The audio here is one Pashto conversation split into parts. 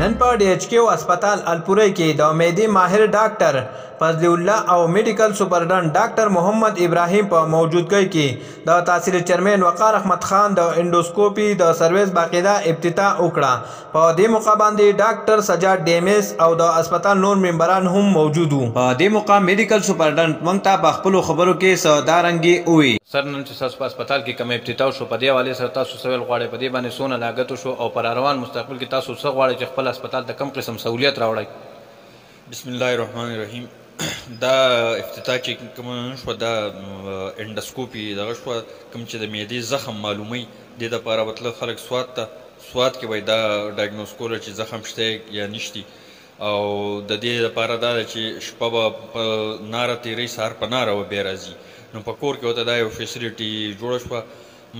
نن په DHQ هسپتال الپورۍ کې د معدې ماهر ډاکټر فضل الله او میډیکل سپرډنټ ډاکټر محمد ابراهیم په موجودګۍ کې د تحصیل چیرمن وقار احمد خان د انډوسکوپي د سرویس باقاعده افتتاح وکړه. په دې موقع باندې ډاکټر سجاد ډیمس او د هسپتال نور ممبران هم موجود وو. په دې موقع میډیکل سپرډنټ موږ ته په خپلو خبرو کې سودارنګي وویل. سر نن چې تاسو په هسپتال کې کوم افتتاح شو په دې حوالې سره تاسو څه ویل غواړئ؟ په دې باندې څونه لاګت وشو او په روان مستقبل کې تاسو څه غواړئ چې خپل هسپتال ته کوم قسم سہولیت راوړئ؟ بسم الله الرحمن الرحیم. دا افتتاح چې کوم شو دا انډوسکوپي دغه شو کوم چې د معدې زخم معلوموي د دپاره مطلب خلک سوات کې وایي دا ډایګنوز کوله چې زخم شته یا نشتی او د دې لپاره دا ده چې شپه به په ناره تېروي سهار په ناره به بیا راځي. نو په کور کې ورته دا یو فیسیلیټي جوړه شوه.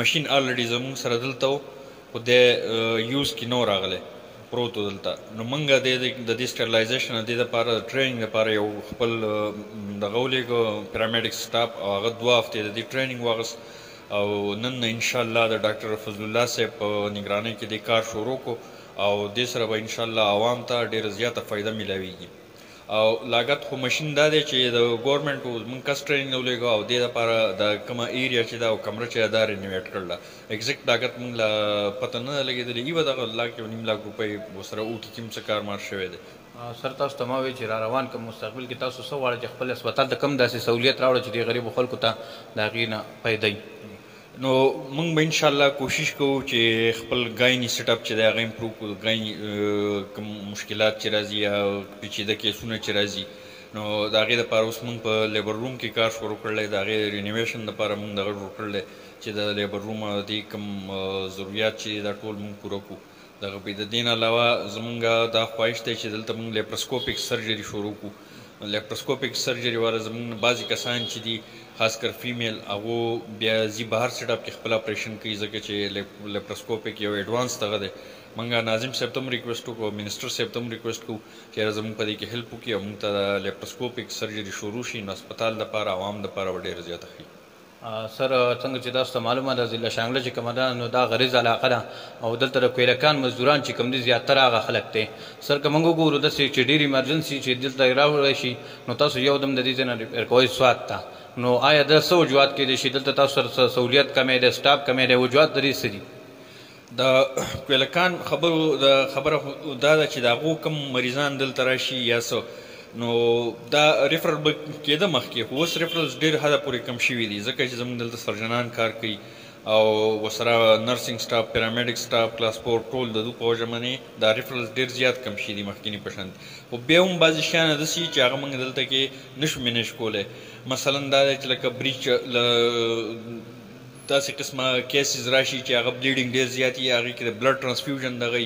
مشین الریډي زموږ سره دلته و خو د یوز کې نو راغلی پروت و دلته. نو موږ د دې سټرلایزیشن د دې لپاره د ټریننګ لپاره یو خپل دغه ولیږو پیرامیډیک سټاف او هغه 2 هفتې د دې ټریننګ واغست او نن انشاءالله د ډاکټر فضل الله صاحب په نگرانۍ کې د کار شروع کو او دې سره به انشاءالله عوام ته ډېره زیاته فایده میلاویږي. او لاګت خو مشین دا دی چې د ګورنمنټ موږ کس ټریننګ ولیږو او دې لپاره د کومه ایریا چې دا او کمره چې دا رینویټ کړله ایګزیکټ لاګت موږ له پته نه لګېدلې یوه دغه 1.5 روپۍ ورسره اوټي کې هم څه کار مار شوی دی. سر تاسو ته ما وایي چې را روان کوم مستقبل کې تاسو څه غواړئ چې خپل هسپتال ته کوم داسې سہولیت راوړئ چې د غریبو خلکو ته د هغې نه فایده وي؟ نو موږ به انشاءالله کوشش کوو چې خپل ګایني سیټ اپ چې دی هغه امپروو کړو. ګایني کوم مشکلات چې راځي یا پیچیده کیسونه چې راځي نو د هغې دپاره اوس موږ په لیبر روم کې کار شروع کړلی. د هغې رینویشن دپاره موږ دغه جوړ کړلی چې د لیبر روم د کوم ضروریات چې دا ټول موږ پوره کړو. دغه د دې نه علاوه زموږ دا خواهش دی چې دلته موږ لیپروسکوپیک سرجري شروع کړو. لیپروسکوپیک سرجري والا زموږ بعضې کسان چې دي خاص کر فیمیل هغو بیا ځي بهر سیټ اپ کې خپل اپریشن کوي ځکه چې لیپروسکوپیک یو ایډوانس دغه دی. موږ ناظم صاحب ته هم ریکویسټ وکړو منسټر صاحب ته هم ریکویسټ کوو چې یاره زموږ په دې کې هیلپ وکړي او موږ ته د لیپروسکوپیک سرجري شروع شي نو هسپتال دپاره عوام دپاره به ډېره زیاته ښي. سر څنګه چې تاسو ته معلومه ده ضلع شانګله چې کومه ده نو دا غریز علاقه ده او دلته د کویلکان مزدوران چې کوم دي زیاتره هغه خلک دی. سر که موږ وګورو داسې چې ډېر ایمرجنسي چې دلته راوړی شي نو تاسو یو دم د دې ځای نه ریپیر کوئ سوات ته. نو آیا د څه وجوهات کیدای شي دلته تاسو سره سہولیت کمی دی سټاف کمی دی وجوهات د دې څه دي؟ د کویلکان خبره دا ده چې د هغو کم مریضان دلته راشي یا څه نو دا ریفرل به کېده مخکې خو اوس ریفرلز ډېر حده پورې کم شوي دي ځکه چې زموږ دلته سرجنان کار کوي او ورسره نرسنګ سټاف پیرامیډیک سټاف کلاس 4 ټول د دوی په وجه باندې دا ریفرلز ډېر زیات کم شي دي مخکیني په شان. خو بیا هم بعضې شیان داسې چې هغه موږ دلته کې نشو مینیج کولی. مثلا دا دی چې لکه بریچ داسې قسمه کیسز راشي چې هغه بلیډینګ ډېر زیات وي هغې کې د بلډ ټرانسفیوژن دغه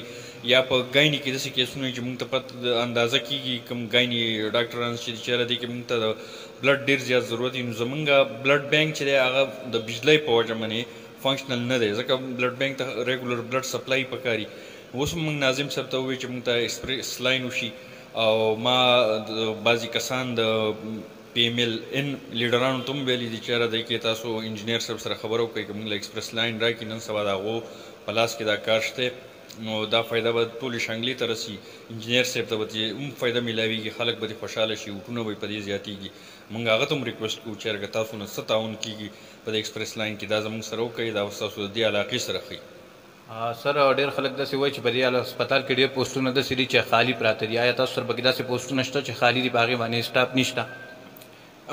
یا په ګایني کې داسې کیسونه چې موږ ته پته اندازه کېږي کوم ګایني ډاکټران چې چېرې دی کې موږ ته د بلډ ډېر زیات ضرورت وي نو زموږ بلډ بینک چې دی هغه د بجلۍ په وجه باندې فنکشنل نه دی ځکه بلډ بینک ته ریګولر بلډ سپلای پکاري. اوس هم موږ ناظم صاحب ته ووایو چې موږ ته ایکسپریس لاین وشي او ما بعضې کسان د پی ایم ایل ان لیډرانو ته هم ویلي دي چې یاره دی کې تاسو انجینیر صاحب سره خبره وکړئ که موږ له ایکسپریس لاین راکړي نن سبا د هغو په لاس کې دا کار شته نو دا فایده به ټولې شانګلې ته رسي. انجینیر صاحب ته به هم فایده میلاویږي خلک به خوشحاله شي اوټونه به په دې زیاتېږي. موږ هغه ته هم ریکویسټ کوو چې هرګه تاسو نه څه تعاون کېږي په د ایکسپریس لاین کې دا زموږ سره وکړئ دا ستاسو د دې علاقې سره ښیي. سر ډېر خلک داسې وایي چې په دې هسپتال کې ډېر پوسټونه داسې دي چې خالي پراته دي. آیا تاسو سره پکې داسې پوسټونه شته چې خالي دي په هغې باندې سټاف نشته؟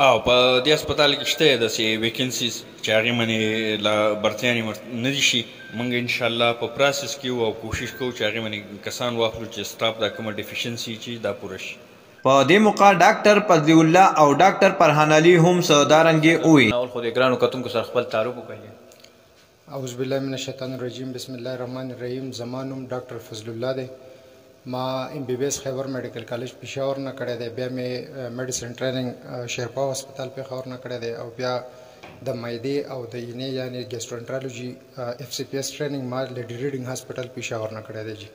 او په دې هسپتال کې شته داسې ویکنسیز چې هغې باندې لا برتیانې نه دي شي. موږ انشاءالله په پراسس کې یو او کوشش کوو چې هغې باندې کسان واخلو چې سټاف دا کومه ډیفیشنسي چې دا پوره شي. په دې موقع ډاکټر فضل الله او ډاکټر فرحان علي هم سودارنګي وویل. اول خو د ګرانو کتونکو سره خپل تعارف وکړئ. اعوذ بالله من الشیطان الرجیم بسم الله الرحمن الرحیم. زما نوم ډاکټر فضل الله دی. ما ام بی بی ایس خیبر میډیکل کالج پېښور نه کړی دی. بیا مې میډیسن ټریننګ شیرپا هسپتال پېښور نه کړی دی او بیا د معدې او د اینې یعنې ګیسټرونټرالوجي اف سی پی ایس ټریننګ ما لیډي ریډینګ هسپتال پېښور نه کړی دی. جی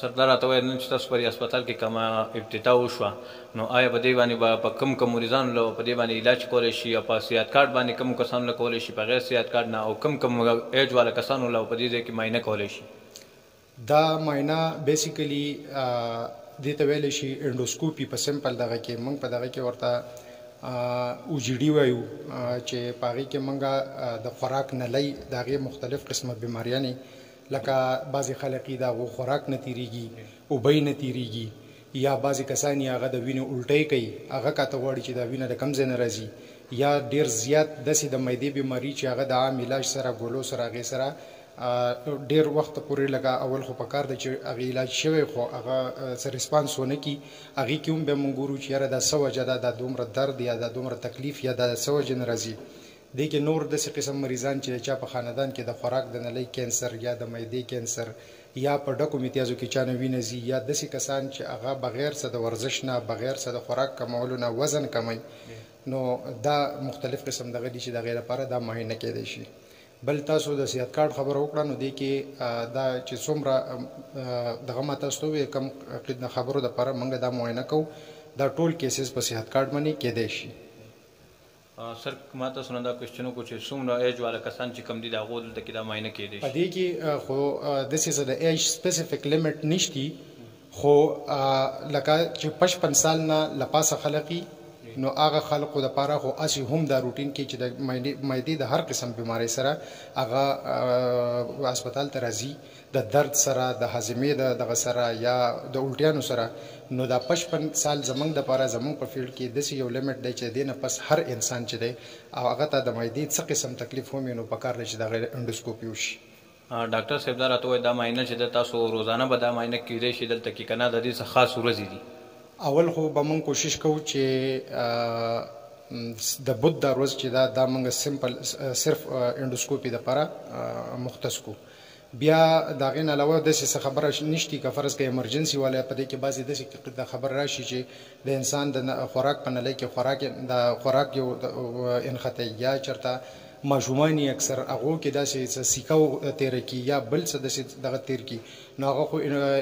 سردار راته وایي نن چې تاسو پر هسپتال کې کومه افتتاح وشوه نو آیا په دې باندې به په کوم مریضانو له په دې باندې علاج کولی شي او په صحت کارډ باندې کوم کسانو له کولی شي په غیر صحت کارډ نه او کوم ایج والا کسانو له په دې ځای کې معاینه کولی شي؟ دا معاینه بیسیکلی دې ته ویلی شي انډوسکوپي په سمپل دغه کې موږ په دغه کې ورته اوجیډي وایو چې په هغې کې موږ د خوراک نلی د هغې مختلف قسمه بیماریانې لکه بعضې خلک یې د هغو خوراک نه تېرېږي اوبه یې نه تېرېږي یا بعضې کسان یې هغه د وینې الټۍ کوي هغه کاته غواړي چې دا وینه د کوم ځای نه راځي یا ډېر زیات داسې د معدې بیماري چې هغه د عام علاج سره ګولو سره هغې سره ډېر وخت پورې لکه اول خو پکار دی چې هغې علاج شوی خو هغه څه ریسپانس ونه کړي هغې کې هم بیا موږ ګورو چې یاره دا څه وجه ده دا دومره درد یا دا دومره تکلیف یا دا څه وجې نه راځي دې کې نور داسې قسم مریضان چې د چا په خاندان کې د خوراک د نلۍ کینسر یا د معدې کینسر یا په ډکو میتیازو کې چا نه وینه ځي یا داسې کسان چې هغه بغیر څه د ورزش نه بغیر څه د خوراک کمولو نه وزن کمی نو دا مختلف قسم دغه دي چې د هغې لپاره دا معاینه کیدی شي بل تاسو د صحت کارت خبره وکړه نو دې کې دا چې څومره دغه ما تاسو ته وویل کوم خبرو دپاره موږ دا معاینه کوو دا ټول کیسز په صحت کارت باندې کیدی شي سر ما تاسو نه دا کوېسچن وکړو چې څومره ایج والا کسان چې کم دي د هغو دلته کې دا معاینه کیدی شي په دې کې خو داسې څه د ایج سپیسیفیک لیمټ نشتی خو لکه چې 55 سال نه لپاسه خلک نو هغه خلکو دپاره خو هسې هم دا روټین کې چې د معدې د هر قسم بیمارۍ سره هغه هسپتال ته راځي د درد سره د هاضمې دغه سره یا د الټیانو سره نو دا 55 سال زمونږ دپاره زمونږ په فیلډ کې داسې یو لیمټ دی چې دې نه پس هر انسان چې دی او هغه ته د معدې څه قسم تکلیف هم نو پکار دی چې دغه انډوسکوپي وشي ډاکټر صاحب دا راته وایي دا معاینه چې ده تاسو روزانه به دا معاینه کیدی شي دلته کې که نه د دې څه خاص ورځې دي اول خو به مونږ کوشش کوو چې د بود دا ورځ چې دا مونږ سمپل صرف انډوسکوپي دپاره مختص کو بیا د هغې نه علاوه داسې څه خبره نشتي که فرض که ایمرجنسي والا په دې کې بعضې داسې د خبر راشي چې د انسان د خوراک په نلی کې د خوراک یو انخطی یا چېرته ماشومان یې اکثر هغو کې داسې څه سیکه تېره کي یا بل څه داسې دغه تېر کي نو هغه خو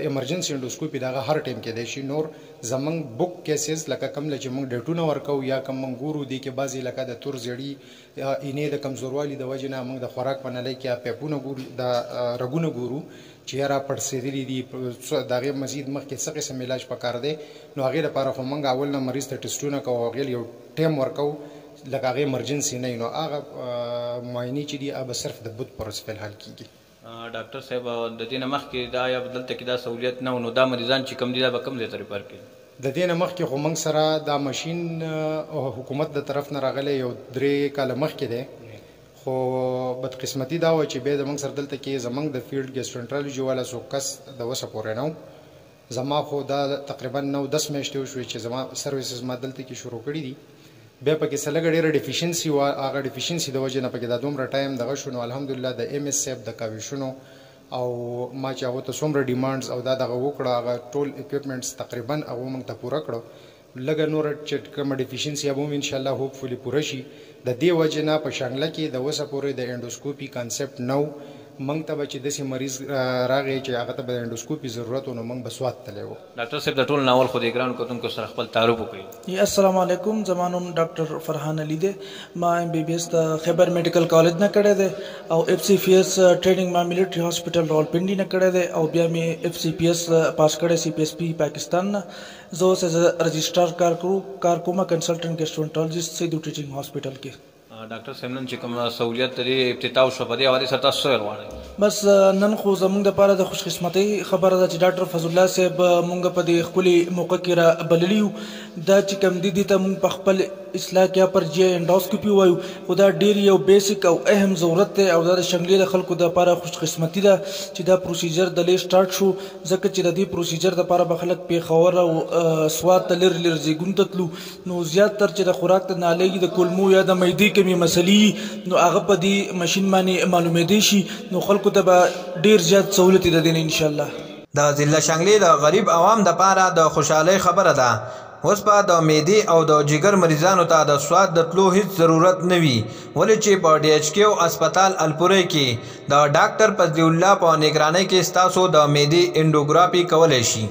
ایمرجنسي انډوسکوپي د هغه هر ټایم کیدی شي نور زمونږ بک کیسز لکه کوم چې موږ ډیټونه ورکوو یا کوم موږ ګورو دې کې بعضې لکه د تور زیړي اینې د کمزوروالي د وجې نه موږ د خوراک په نلی کې پیپونه ګورو د رګونه ګورو چې یاره پړسېدلي دي د هغې مزید مخکې څه قسم علاج پکار دی نو هغې لپاره خو موږ اول نه مریض ته ټسټونه کوو هغې یو ټایم ورکوو لکه هغې ایمرجنسي نه وي نو هغه معاینې چې دي هغه به صرف د بود پر ورځ فلحال کېږي ډاکټر صاحب د دې نه مخکې دا یا دلته کې دا سهولیت نه و نو دا مریضان چې کم دي دا به کوم ځای ته ریفر کړي د دې نه مخکې خو موږ سره دا ماشین حکومت د طرف نه راغلی یو 3 کاله مخکې دی خو بدقسمتي دا وه چې بیا زموږ سره دلته کې زموږ د فیلډ ګیسټرنټرالوجي والا څوک کس د وسه پورې نه و زما خو دا تقریبا 9-10 میاشتې وشوې چې زما سرویسز ما دلته کې شروع کړي دي بیا پکې څه لږه ډېره ډیفیشنسي وه هغه ډیفیشنسي د وجې نه پکې دا دومره ټایم دغه شو نو الحمدلله د ایم ایس صاحب د کاوشونو او ما چې هغو ته څومره ډیمانډز او دا دغه وکړه هغه ټول اکوپمنټس تقریبا هغو موږ ته پوره کړو لږه نوره چې کومه ډیفیشنسي هغه هم انشاءالله هوپفولي پوره شي د دې وجې نه په شانګله کې د اوسه پورې د انډوسکوپي کانسپټ نه و موږ ته به چې داسې مریض راغی چې هغه ته به د انډوسکوپي ضرورت و نو موږ به سوات تللی وو ډاکټر صاحب د ټول ناول خو د ګرانو کتونکو سره خپل تعارف وکړئ السلام علیکم زما نوم ډاکټر فرحان علي دی ما ایم بی بی ایس د خیبر میډیکل کالج نه کړی دی او اف سی پی ایس ټریننګ ما ملټري هاسپټل راولپنډي نه کړی دی او بیا مې اف سی پی ایس پاس کړی سی پی ایس پی پاکستان نه زه اوس ایز رجسټرار کار کوم کنسلټنټ ګیسټرونټالوجسټ سیدو ټیچنګ هاسپټل کې ډاکټر صاحب نن چې کوم سہولیت لري ابتدا شو په دې حوالې سره تاسو څه غواړئ بس نن خو زموږ دپاره د خوش قسمتۍ خبره ده چې ډاکټر فضل الله صاحب مونږ په دې ښکلي موقع کې را بللي یو دا چې کوم دي دې ته مونږ په خپل اصلاح کې پر جی انډوسکوپي وایو خو دا ډېر یو بیسک او اهم ضرورت دی او دا د شنګلې د خلکو دپاره خوش قسمتي ده چې دا پروسیجر د لې سټارټ شو ځکه چې د دې پروسیجر دپاره به خلک پېښور او سوات ته لرې لرې ځایګونو ته تلو نو زیاتتر چې د خوراک د نالۍ د کولمو یا د معدې کمې مسلې نو هغه په دې ماشین باندې معلومېدی شي نو خلکو ته به ډېر زیات سهولت د دې نه انشاءالله د ضلع شنګلې د غریب عوام دپاره د خوشحالۍ خبره ده اوس به د معدې او د جګر مریضانو ته د سوات د تلو هیڅ ضرورت نه وي ولې چې په ډي ایچ کیو اسپتال الپورۍ کې د ډاکټر فضل الله په نگرانۍ کې ستاسو د معدې انډوګرافي کولی شي